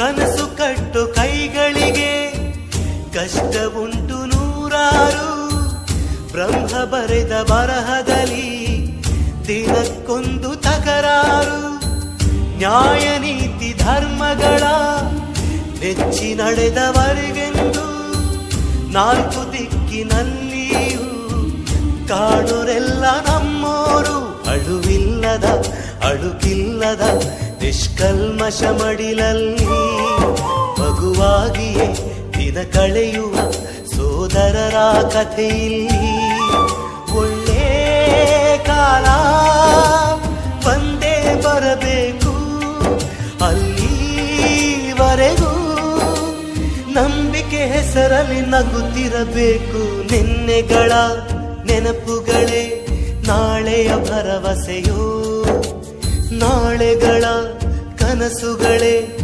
ಕನಸು ಕಟ್ಟು ಕೈಗಳಿಗೆ ಕಷ್ಟ ಉಂಟು ನೂರಾರು. ಬ್ರಹ್ಮ ಬರೆದ ಬರಹದಲ್ಲಿ ದಿನಕ್ಕೊಂದು ತಕರಾರು. ನ್ಯಾಯ ನೀತಿ ಧರ್ಮಗಳ ನೆಚ್ಚಿ ನಡೆದವರಿಗೆಂದು ನಾಲ್ಕು ದಿಕ್ಕಿನಲ್ಲಿಯೂ ಕಾಣುರೆಲ್ಲ ನಮ್ಮೋರು. ಅಳುವಿಲ್ಲದ ಅಳುಕಿಲ್ಲದ ನಿಷ್ಕಲ್ಮಶ ಮಡಿಲಲ್ಲಿ ಮಗುವಾಗಿಯೇ ದಿನ ಕಳೆಯುವ ಸೋದರರ ಕಥೆಯಲ್ಲಿ. ಒಳ್ಳೆ ಕಾಲ ಬಂದೇ ಬರಬೇಕು, ಅಲ್ಲಿವರೆಗೂ ನಂಬಿಕೆ ಹೆಸರಲ್ಲಿ ನಗುತ್ತಿರಬೇಕು. ನಿನ್ನೆಗಳ ನೆನಪುಗಳೇ ನಾಳೆಯ ಭರವಸೆಯೋ, ನಾಳೆಗಳ ಕನಸುಗಳೇ